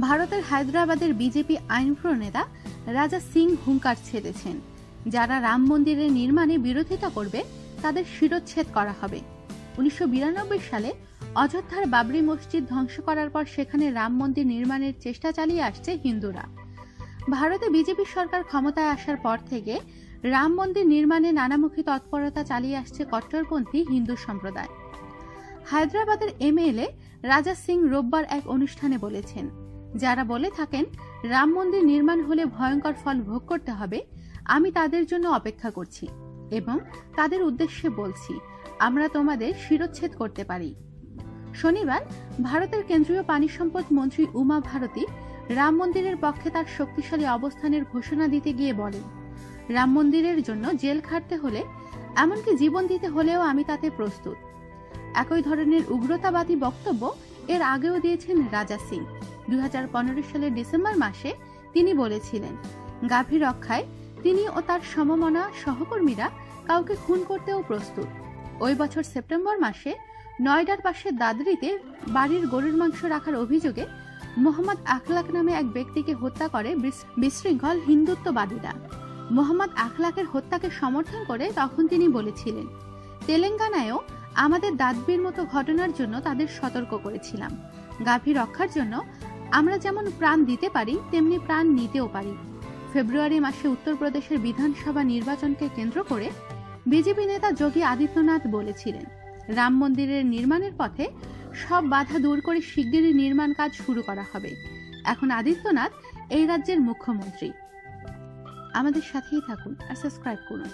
ভারতের হায়দ্রাবাদের বিজেপি আইন প্রণেতা রাজা সিং হুঙ্কার ছেড়েছেন, যারা রাম মন্দিরের নির্মাণে বিরোধিতা করবে তাদের শিরচ্ছেদ করা হবে। 1992 সালে অযোধ্যার বাবরি মসজিদ ধ্বংস করার পর সেখানে রাম মন্দির নির্মাণের চেষ্টা চালিয়ে আসছে হিন্দুরা। ভারতে বিজেপি সরকার ক্ষমতায় আসার পর থেকে রাম মন্দির নির্মাণে নানামুখী তৎপরতা চালিয়ে আসছে কট্টরপন্থী হিন্দু সম্প্রদায়। হায়দ্রাবাদের এমএলএ রাজা সিং রোববার এক অনুষ্ঠানে বলেছেন, যারা বলে থাকেন রাম মন্দির নির্মাণ হলে ভয়ঙ্কর ফল ভোগ করতে হবে, আমি তাদের জন্য অপেক্ষা করছি এবং তাদের উদ্দেশ্যে বলছি, আমরা তোমাদের শিরচ্ছেদ করতে পারি। শনিবার ভারতের কেন্দ্রীয় পানি সম্পদ মন্ত্রী উমা ভারতী রাম মন্দিরের পক্ষে তার শক্তিশালী অবস্থানের ঘোষণা দিতে গিয়ে বলেন, রাম মন্দিরের জন্য জেল খাটতে হলে, এমনকি জীবন দিতে হলেও আমি তাতে প্রস্তুত। একই ধরনের উগ্রতাবাদী বক্তব্য এর আগেও দিয়েছেন রাজা সিং। 2015 সালের ডিসেম্বর মাসে তিনি বলেছিলেন, গাভী রক্ষায় তিনি ও তার সমমনা সহকর্মীরা কাউকে খুন করতেও প্রস্তুত। ওই বছর সেপ্টেম্বর মাসে নয়ডার পাশে দাদরিতে বাড়ির গরুর মাংস রাখার অভিযোগে মোহাম্মদ আখলাক নামে এক ব্যক্তিকে হত্যা করে বিশৃঙ্খল হিন্দুত্ববাদীরা। মোহাম্মদ আখলাকের হত্যাকে সমর্থন করে তখন তিনি বলেছিলেন, তেলেঙ্গানায়ও আমাদের দাদবির মতো ঘটনার জন্য তাদের সতর্ক করেছিলাম। গাভী রক্ষার জন্য আমরা যেমন প্রাণ দিতে পারি তেমনি প্রাণ নিতেও পারি। ফেব্রুয়ারি মাসে উত্তরপ্রদেশের বিধানসভা নির্বাচনকে কেন্দ্র করে বিজেপি নেতা যোগী আদিত্যনাথ বলেছিলেন, রাম মন্দিরের নির্মাণের পথে সব বাধা দূর করে শিগগিরই নির্মাণ কাজ শুরু করা হবে। এখন আদিত্যনাথ এই রাজ্যের মুখ্যমন্ত্রী। আমাদের সাথেই থাকুন আর সাবস্ক্রাইব করুন।